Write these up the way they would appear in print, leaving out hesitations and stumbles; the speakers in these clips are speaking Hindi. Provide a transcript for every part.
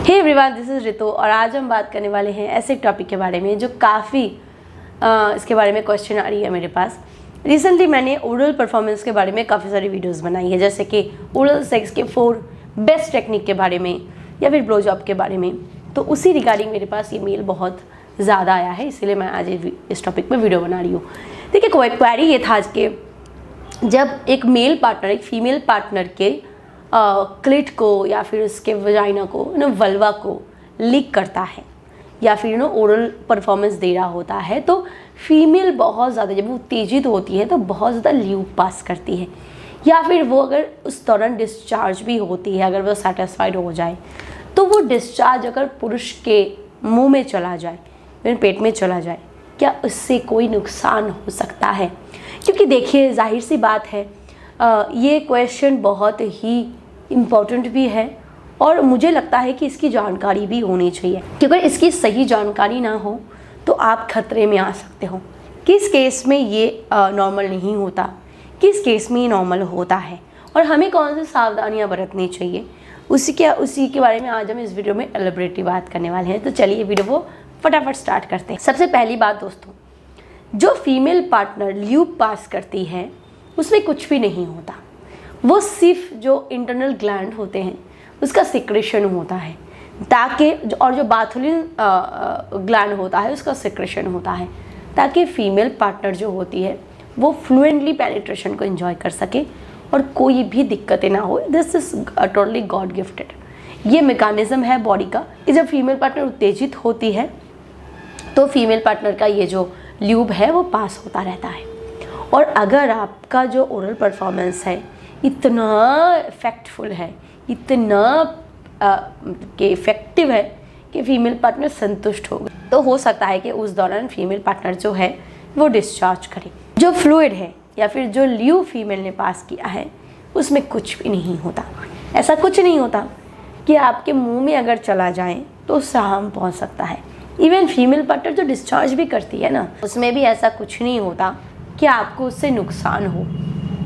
Hey everyone, this is Ritu और आज हम बात करने वाले हैं ऐसे एक टॉपिक के बारे में जो काफ़ी इसके बारे में क्वेश्चन आ रही है मेरे पास। रिसेंटली मैंने ओरल परफॉर्मेंस के बारे में काफ़ी सारी वीडियोस बनाई है, जैसे कि ओरल सेक्स के 4 बेस्ट टेक्निक के बारे में या फिर ब्लो जॉब के बारे में। तो उसी रिगार्डिंग मेरे पास ये मेल बहुत ज़्यादा आया है, इसीलिए मैं आज इस टॉपिक पर वीडियो बना रही हूँ। देखिए, क्वेरी ये था आज के, जब एक मेल पार्टनर एक फीमेल पार्टनर के क्लिट को या फिर उसके वजाइना को वल्वा को लीक करता है या फिर ओरल परफॉर्मेंस दे रहा होता है, तो फीमेल बहुत ज़्यादा जब वो उत्तेजित होती है तो बहुत ज़्यादा ल्यूब पास करती है, या फिर वो अगर उस दौरान डिस्चार्ज भी होती है, अगर वो सेटिस्फाइड हो जाए तो वो डिस्चार्ज अगर पुरुष के मुंह में चला जाए, फिर पेट में चला जाए, क्या उससे कोई नुकसान हो सकता है? क्योंकि देखिए, जाहिर सी बात है, ये क्वेश्चन बहुत ही इम्पोर्टेंट भी है और मुझे लगता है कि इसकी जानकारी भी होनी चाहिए, क्योंकि इसकी सही जानकारी ना हो तो आप खतरे में आ सकते हो। किस केस में ये नॉर्मल नहीं होता, किस केस में ये नॉर्मल होता है और हमें कौन सी सावधानियां बरतनी चाहिए, उसी के बारे में आज हम इस वीडियो में एलिब्रेटली बात करने वाले हैं। तो चलिए वीडियो को फटाफट स्टार्ट करते हैं। सबसे पहली बात दोस्तों, जो फीमेल पार्टनर ल्यूब पास करती है उसमें कुछ भी नहीं होता, वो सिर्फ जो इंटरनल ग्लैंड होते हैं उसका सिक्रेशन होता है, ताकि और जो बाथुलिन ग्लैंड होता है उसका सिक्रेशन होता है, ताकि फीमेल पार्टनर जो होती है वो फ्लुएंटली पेनिट्रेशन को एंजॉय कर सके और कोई भी दिक्कतें ना हो। This is totally God gifted, ये मैकेनिज्म है बॉडी का कि जब फीमेल पार्टनर उत्तेजित होती है तो फीमेल पार्टनर का ये जो ल्यूब है वो पास होता रहता है। और अगर आपका जो ओरल परफॉर्मेंस है इतना इफेक्टफुल है, इतना इफेक्टिव है कि फीमेल पार्टनर संतुष्ट हो गए, तो हो सकता है कि उस दौरान फीमेल पार्टनर जो है वो डिस्चार्ज करे। जो फ्लूइड है या फिर जो ल्यूब फीमेल ने पास किया है उसमें कुछ भी नहीं होता। ऐसा कुछ नहीं होता कि आपके मुंह में अगर चला जाए तो उससे हार्म पहुँच सकता है। इवन फीमेल पार्टनर जो डिस्चार्ज भी करती है ना, उसमें भी ऐसा कुछ नहीं होता कि आपको उससे नुकसान हो।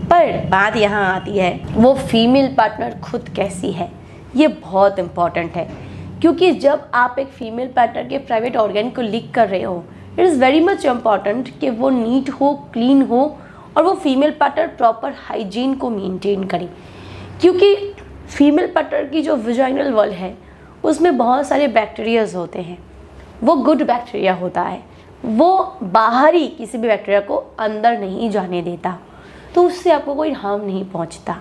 पर बात यहाँ आती है, वो फीमेल पार्टनर खुद कैसी है, ये बहुत इम्पॉर्टेंट है। क्योंकि जब आप एक फीमेल पार्टनर के प्राइवेट ऑर्गन को लीक कर रहे हो, it is very much important कि वो नीट हो, क्लीन हो और वो फीमेल पार्टनर प्रॉपर हाइजीन को मेंटेन करे। क्योंकि फीमेल पार्टनर की जो विजाइनल वॉल है उसमें बहुत सारे बैक्टीरियाज होते हैं, वो गुड बैक्टीरिया होता है, वो बाहरी किसी भी बैक्टीरिया को अंदर नहीं जाने देता, तो उससे आपको कोई हार्म नहीं पहुंचता।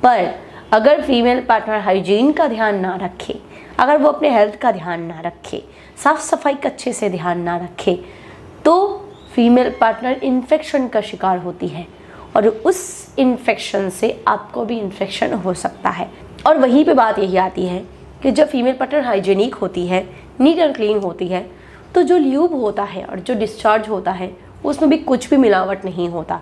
पर अगर फीमेल पार्टनर हाइजीन का ध्यान ना रखे, अगर वो अपने हेल्थ का ध्यान ना रखे, साफ सफाई का अच्छे से ध्यान ना रखे, तो फीमेल पार्टनर इन्फेक्शन का शिकार होती है और उस इन्फेक्शन से आपको भी इन्फेक्शन हो सकता है। और वहीं पे बात यही आती है कि जब फीमेल पार्टनर हाइजीनिक होती है, नीट एंड क्लीन होती है, तो जो ल्यूब होता है और जो डिस्चार्ज होता है उसमें भी कुछ भी मिलावट नहीं होता,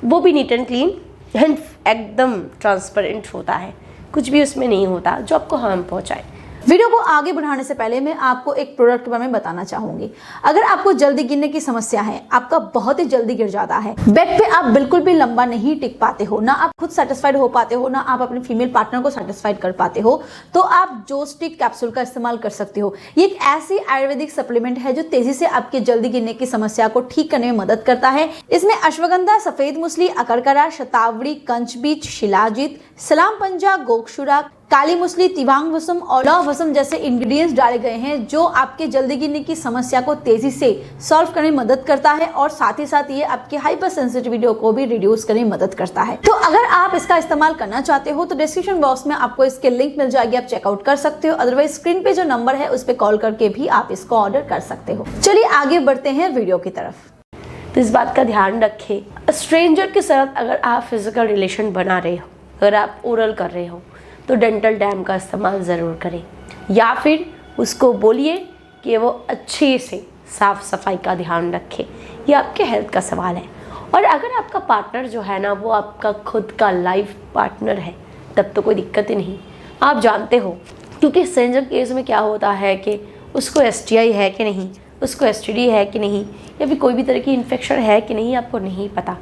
वो भी नीट एंड क्लीन एंड एकदम ट्रांसपेरेंट होता है, कुछ भी उसमें नहीं होता जो आपको हार्म पहुंचाए। वीडियो को आगे बढ़ाने से पहले मैं आपको एक प्रोडक्ट के बारे में बताना चाहूंगी। अगर आपको जल्दी गिरने की समस्या है, आपका बहुत ही जल्दी गिर जाता है, बेड पे आप बिल्कुल भी लंबा नहीं टिक पाते हो, ना आप खुद सेटिस्फाइड हो पाते हो, ना आप अपने फीमेल पार्टनर को सेटिस्फाइड कर पाते हो, तो आप जोस्टिक कैप्सूल का इस्तेमाल कर सकते हो। ये एक ऐसी आयुर्वेदिक सप्लीमेंट है जो तेजी से आपके जल्दी गिरने की समस्या को ठीक करने में मदद करता है। इसमें अश्वगंधा, सफेद मूसली, अकरकरा, शतावरी, कंचबीज, शिलाजीत, सलाम पंजा, गोक्षुरा, काली मूसली, तिवांग वसम और लौह वसम जैसे इंग्रेडिएंट्स डाले गए हैं जो आपके जल्दी गिरने की समस्या को तेजी से सॉल्व करने में मदद करता है और साथ ही साथ ये आपकी हाइपर सेंसिटिविटी को भी रिड्यूस करने में मदद करता है। तो अगर आप इसका इस्तेमाल करना चाहते हो तो डिस्क्रिप्शन बॉक्स में आपको इसके लिंक मिल जाएगी, आप चेकआउट कर सकते हो। अदरवाइज स्क्रीन पे जो नंबर है उस पर कॉल करके भी आप इसको ऑर्डर कर सकते हो। चलिए आगे बढ़ते हैं वीडियो की तरफ। तो इस बात का ध्यान रखें, स्ट्रेंजर के साथ अगर आप फिजिकल रिलेशन बना रहे हो, अगर आप ओरल कर रहे हो, तो डेंटल डैम का इस्तेमाल ज़रूर करें, या फिर उसको बोलिए कि वो अच्छे से साफ़ सफाई का ध्यान रखे। ये आपके हेल्थ का सवाल है। और अगर आपका पार्टनर जो है ना वो आपका खुद का लाइफ पार्टनर है, तब तो कोई दिक्कत ही नहीं। आप जानते हो, क्योंकि स्ट्रेंजर केस में क्या होता है कि उसको STI है कि नहीं, उसको STD है कि नहीं, या फिर कोई भी तरह की इन्फेक्शन है कि नहीं, आपको नहीं पता,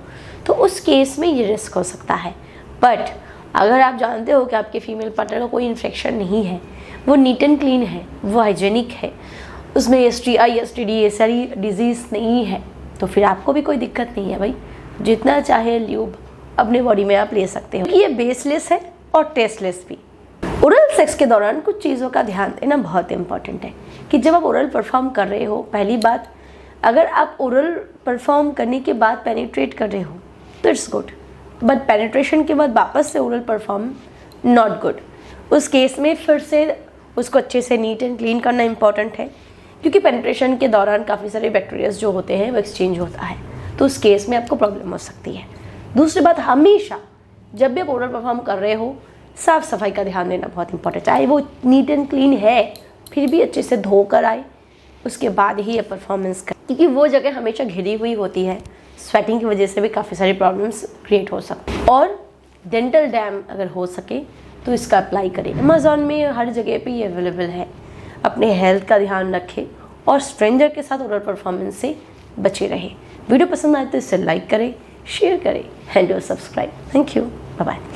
तो उस केस में ये रिस्क हो सकता है। बट अगर आप जानते हो कि आपके फीमेल पार्टनर का कोई इन्फेक्शन नहीं है, वो नीट एंड क्लीन है, वो हाइजेनिक है, उसमें STI STD ये सारी डिजीज़ नहीं है, तो फिर आपको भी कोई दिक्कत नहीं है भाई। जितना चाहे ल्यूब अपने बॉडी में आप ले सकते हो, क्योंकि ये बेसलेस है और टेस्टलेस भी। ओरल सेक्स के दौरान कुछ चीज़ों का ध्यान देना बहुत इंपॉर्टेंट है कि जब आप ओरल परफॉर्म कर रहे हो, पहली बात, अगर आप ओरल परफॉर्म करने के बाद पेनिट्रेट कर रहे हो तो इट्स गुड, बट पेनिट्रेशन के बाद वापस से ओरल परफॉर्म नॉट गुड। उस केस में फिर से उसको अच्छे से नीट एंड क्लीन करना इंपॉर्टेंट है, क्योंकि पेनिट्रेशन के दौरान काफ़ी सारे बैक्टीरियाज जो होते हैं वो एक्सचेंज होता है, तो उस केस में आपको प्रॉब्लम हो सकती है। दूसरी बात, हमेशा जब भी आप ओरल परफॉर्म कर रहे हो साफ़ सफाई का ध्यान देना बहुत इंपॉर्टेंट है। चाहे वो नीट एंड क्लीन है फिर भी अच्छे से धो कर आए, उसके बाद ही ये परफॉर्मेंस कर, क्योंकि वो जगह हमेशा घिरी हुई होती है, स्वेटिंग की वजह से भी काफ़ी सारी प्रॉब्लम्स क्रिएट हो सकती हैं। और डेंटल डैम अगर हो सके तो इसका अप्लाई करें। अमेज़ॉन में हर जगह पे ये अवेलेबल है। अपने हेल्थ का ध्यान रखें और स्ट्रेंजर के साथ ओरल परफॉर्मेंस से बचे रहें। वीडियो पसंद आए तो इसे लाइक करें, शेयर करें and subscribe. Thank you, bye bye.